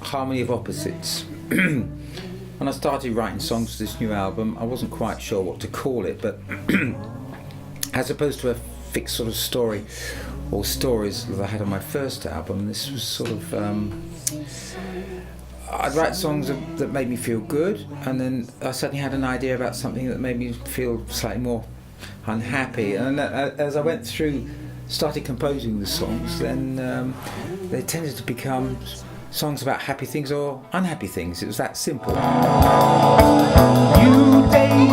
harmony of opposites. When I started writing songs for this new album, I wasn't quite sure what to call it, but as opposed to a fixed sort of story or stories that I had on my first album, this was sort of I'd write songs that made me feel good, and then I suddenly had an idea about something that made me feel slightly more unhappy, and as I went through, started composing the songs, then they tended to become songs about happy things or unhappy things. It was that simple. New day,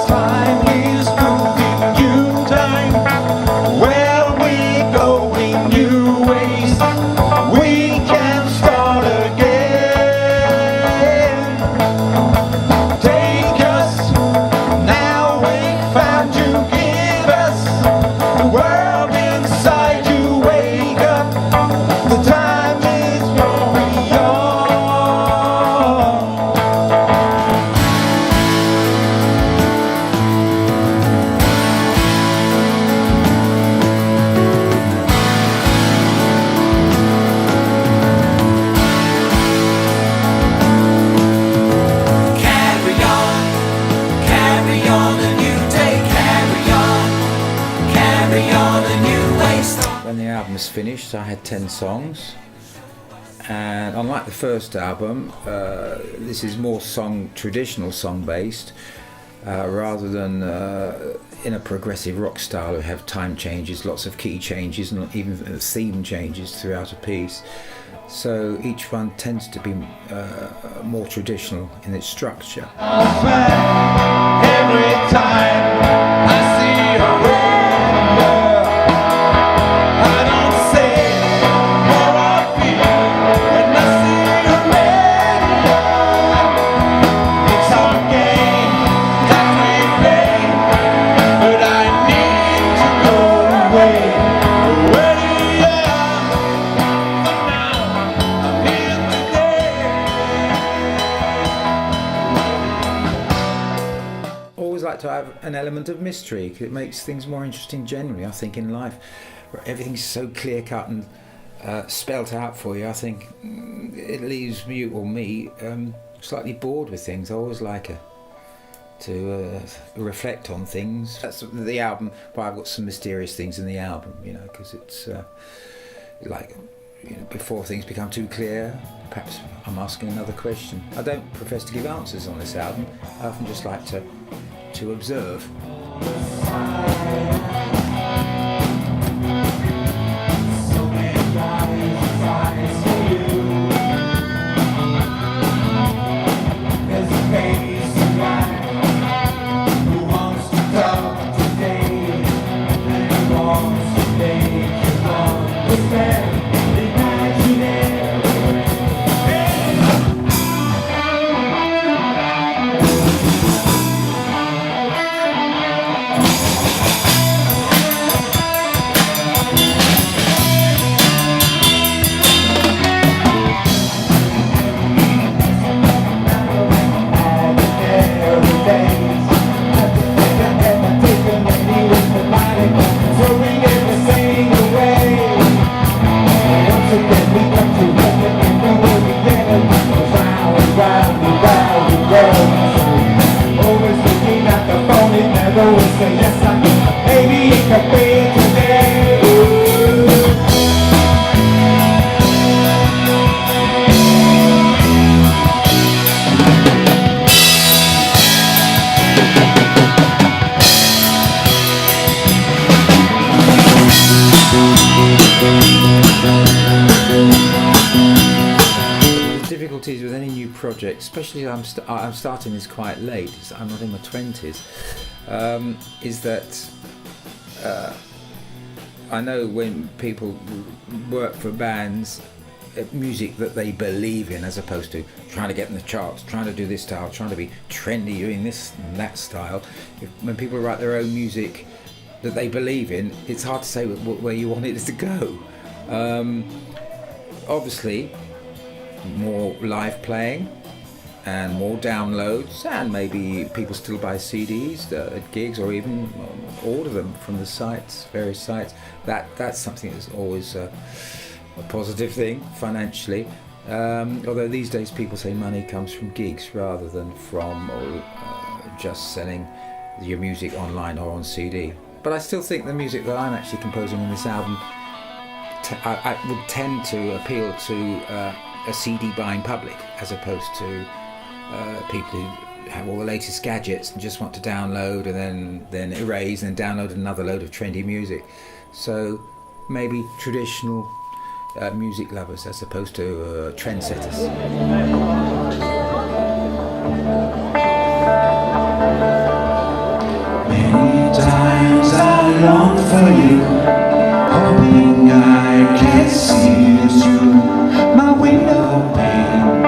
time is moving, new time. Where we going, new ways. We can start again. Take us now. We found you. Give us the world inside you. Wake up. The time is going on. Carry on a new day, carry on a new way. When the album was finished, I had 10 songs, and unlike the first album, this is more traditional song based, rather than in a progressive rock style. We have time changes, lots of key changes, and even theme changes throughout a piece. So each one tends to be more traditional in its structure. Every time I see her window, I don't say how I feel when I see her window. It's our game that we play, but I need to go away. Where do you are? For now, I'm here today. Always like to have an element of mystery, 'cause it makes things more interesting generally, I think, in life, where everything's so clear cut and spelt out for you. I think it leaves you or me slightly bored with things. I always like to reflect on things. That's the album, but I've got some mysterious things in the album, because it's like, before things become too clear, perhaps I'm asking another question. I don't profess to give answers on this album. I often just like to observe. Difficulties with any new project, especially I'm starting this quite late, I'm not in my 20s, is that I know when people work for bands, music that they believe in, as opposed to trying to get in the charts, trying to do this style, trying to be trendy, doing this and that style. When people write their own music that they believe in, it's hard to say where you want it to go. Obviously, more live playing and more downloads, and maybe people still buy CDs at gigs, or even order them from the sites, various sites. That's something that's always a positive thing financially. Although these days people say money comes from gigs rather than from just selling your music online or on CD. But I still think the music that I'm actually composing in this album I would tend to appeal to a CD buying public as opposed to people who have all the latest gadgets and just want to download and then erase and download another load of trendy music. So maybe traditional music lovers as opposed to trendsetters. Many times I long for you, hoping I can see you through my window pane.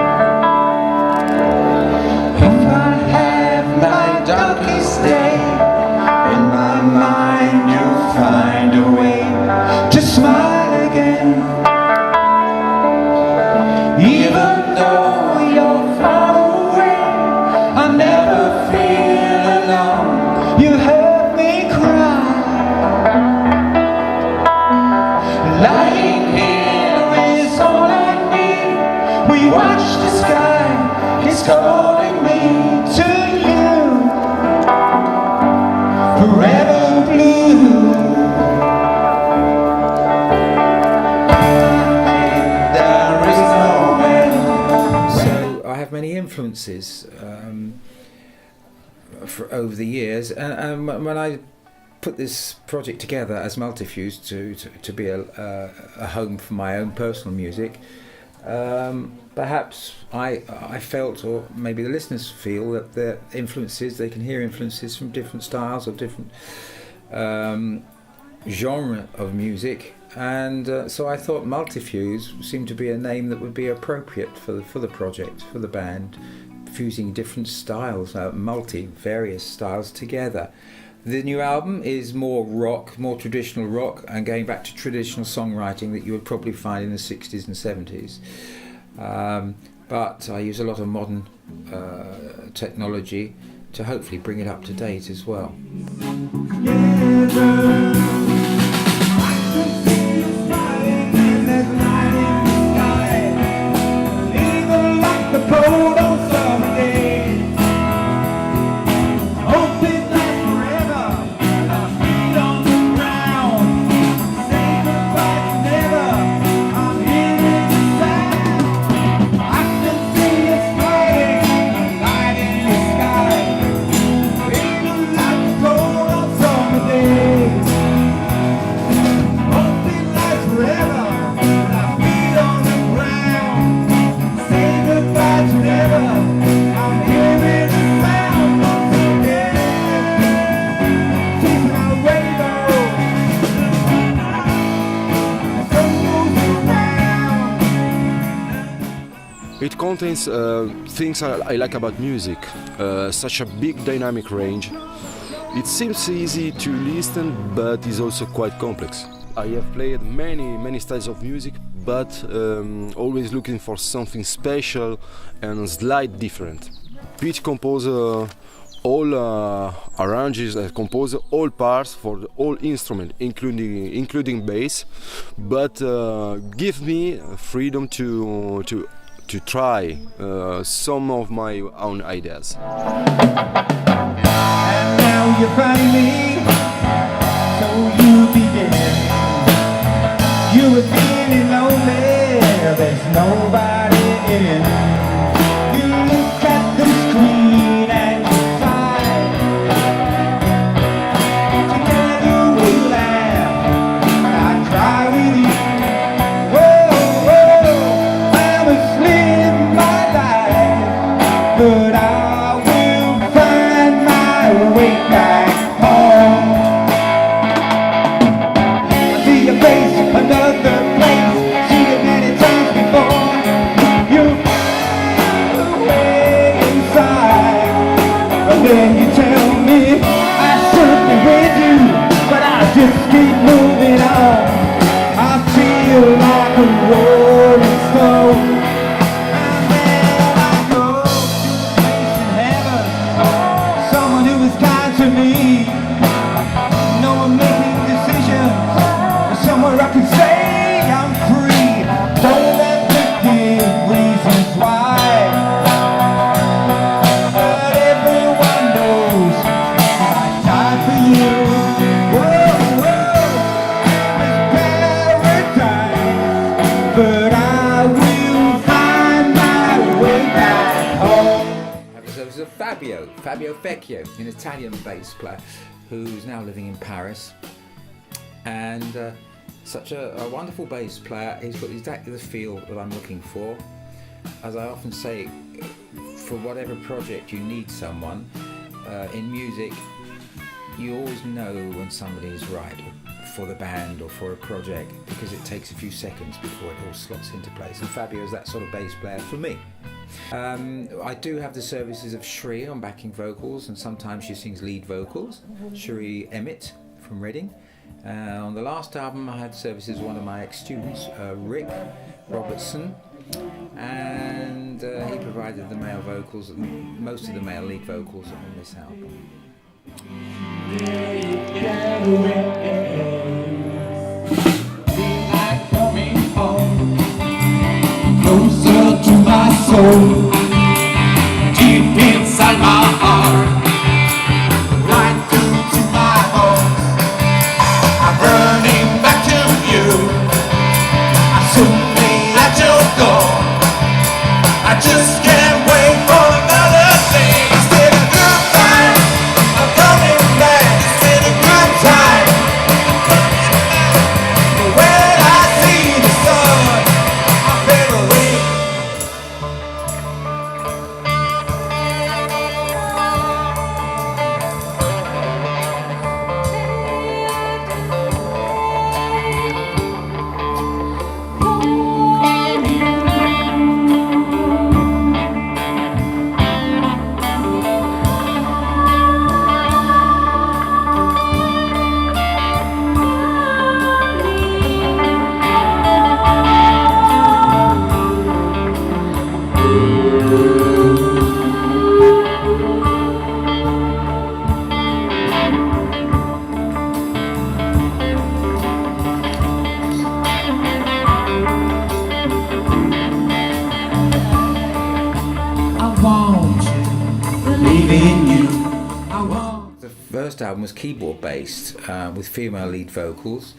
If I have my darkest day, in my mind you'll find a way to smile again. Even though you're far away, I never feel alone. You heard me cry. Lying here is all I need. We watch the sky, it's calling me to you. Forever blue. There is no end. So I have many influences over the years, and when I put this project together as Multifuse to be a home for my own personal music, perhaps I felt, or maybe the listeners feel, that the influences, they can hear influences from different styles or different genre of music, and so I thought Multifuse seemed to be a name that would be appropriate for the project, for the band, fusing different styles, various styles together. The new album is more rock, more traditional rock, and going back to traditional songwriting that you would probably find in the 60s and 70s. But I use a lot of modern technology to hopefully bring it up to date as well. It contains things I like about music, such a big dynamic range. It seems easy to listen, but is also quite complex. I have played many styles of music, but always looking for something special and slightly different. Pete composes all arranges and composes all parts for all instrument, including bass, but give me freedom to try some of my own ideas. And now you find me, so you begin. You were feeling lonely, there's nobody in. You look at the screen and you sigh. Together we laugh, I cry with you. Whoa, whoa, I was living my life, but I will find my way back home. I see your face, another place, see you many times before. You Fabio Fecchio, an Italian bass player who's now living in Paris, and such a wonderful bass player. He's got exactly the feel that I'm looking for. As I often say, for whatever project you need someone, in music you always know when somebody is right for the band or for a project, because it takes a few seconds before it all slots into place, and Fabio is that sort of bass player for me. I do have the services of Shri on backing vocals, and sometimes she sings lead vocals, Shri Emmett from Reading. On the last album I had services of one of my ex-students, Rick Robertson, and he provided the male vocals, most of the male lead vocals on this album. Like coming home, closer to my soul, deep inside my heart, right through to my home. I'm running back to you. I'm soon be at your door. I just can't wait for another day. It's been a good time. I'm coming back. It's been a good time. When I see the sun, I feel a leak. I want to believe in you. I want. The first album was keyboard based, with female lead vocals,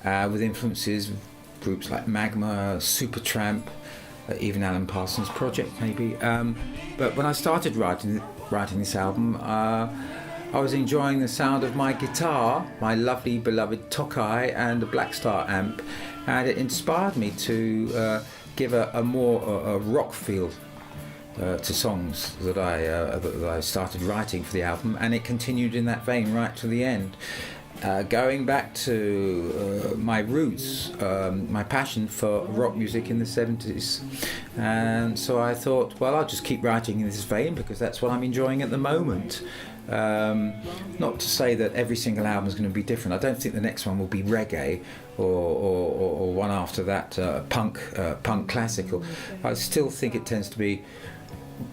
with influences of groups like Magma, Supertramp, even Alan Parsons' Project maybe. But when I started writing this album, I was enjoying the sound of my guitar, my lovely beloved Tokai and the Black Star amp, and it inspired me to give a more rock feel to songs that I started writing for the album, and it continued in that vein right to the end. Going back to my roots, my passion for rock music in the 70s, and so I thought, well, I'll just keep writing in this vein because that's what I'm enjoying at the moment. Not to say that every single album is going to be different. I don't think the next one will be reggae or one after that punk classical. I still think it tends to be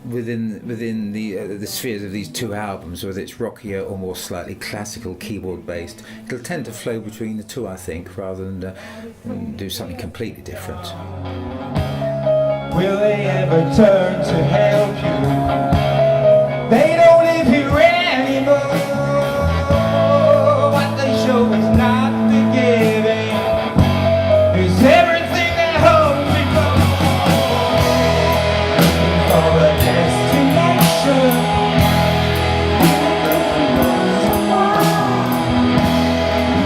within the spheres of these two albums, whether it's rockier or more slightly classical keyboard based. It'll tend to flow between the two, I think, rather than do something completely different. Will they ever turn to help you? They don't live here anymore. What they show is not forgiving. It's everything they hoped before. For a destination.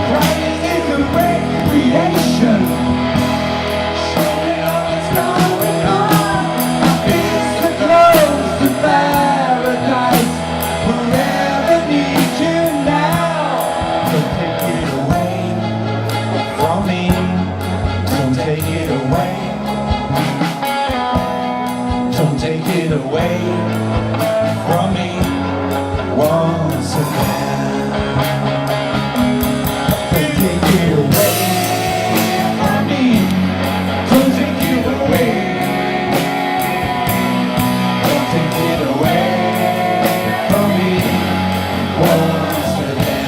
Christ is a recreation. Showing all that's going on. It's the close to paradise. Forever need you now. Don't take it away from me. Don't take it away. Don't take it away from me once again. Don't take it away from me. Don't take it away. Don't take it away from me once again.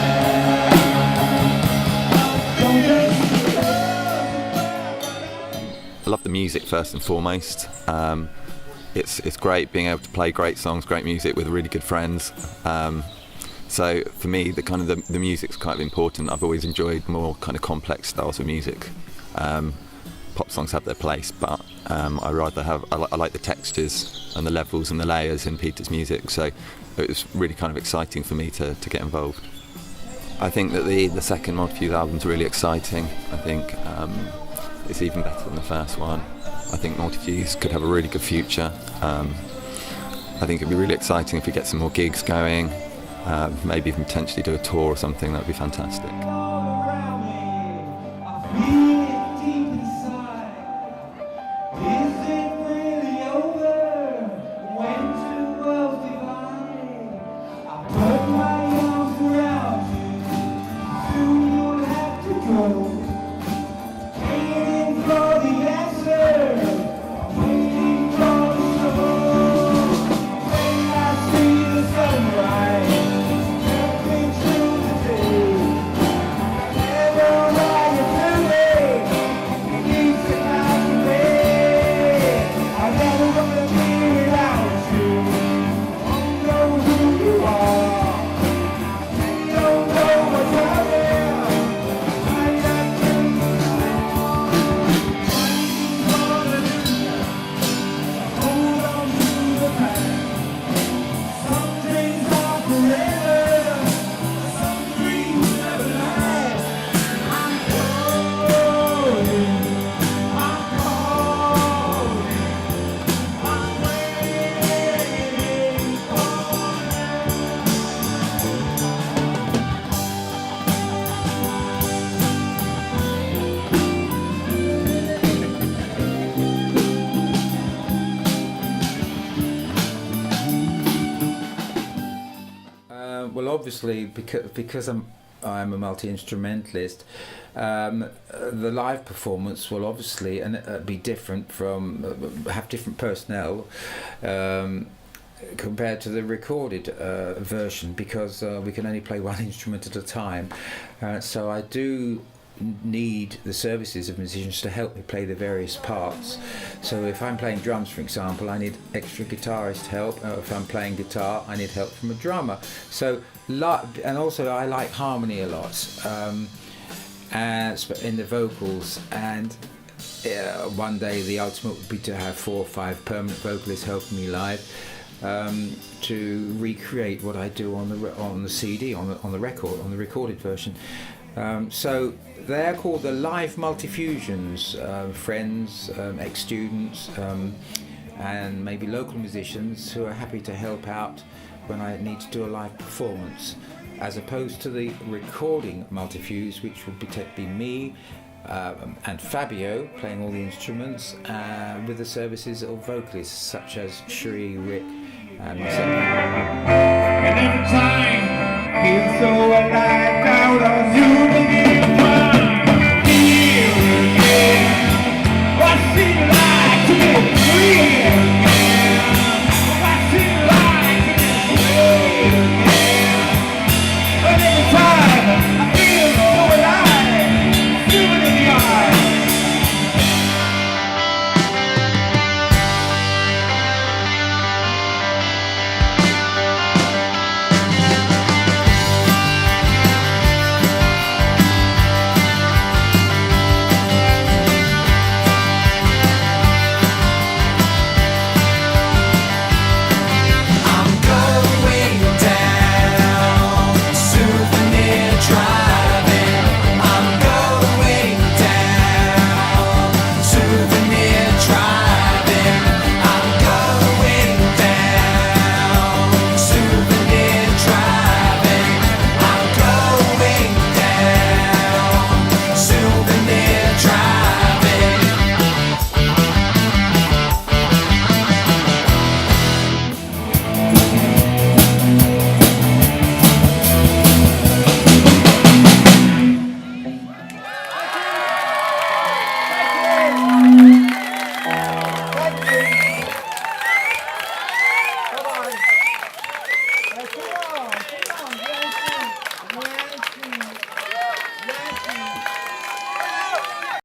Don't take I love the music first and foremost. It's great being able to play great songs, great music with really good friends. So for me, the music's kind of important. I've always enjoyed more kind of complex styles of music. pop songs have their place, but I like the textures and the levels and the layers in Peter's music, so it was really kind of exciting for me to get involved. I think that the second Multifuse album's really exciting. I think it's even better than the first one. I think Multifuse could have a really good future. I think it'd be really exciting if we get some more gigs going, maybe even potentially do a tour or something. That would be fantastic. Well, obviously, because I'm a multi-instrumentalist, the live performance will obviously be different have different personnel compared to the recorded version, because we can only play one instrument at a time. So I do need the services of musicians to help me play the various parts. So if I'm playing drums, for example, I need extra guitarist help. If I'm playing guitar, I need help from a drummer. So, and also I like harmony a lot, in the vocals, and one day the ultimate would be to have 4 or 5 permanent vocalists helping me live, to recreate what I do on the CD, on the record, on the recorded version. So they're called the live multifusions. Friends, ex-students, and maybe local musicians who are happy to help out when I need to do a live performance, as opposed to the recording multifuse, which would be me and Fabio playing all the instruments, with the services of vocalists such as Sheree, Rick, and myself. And every time feels so alive, out on you begin to cry.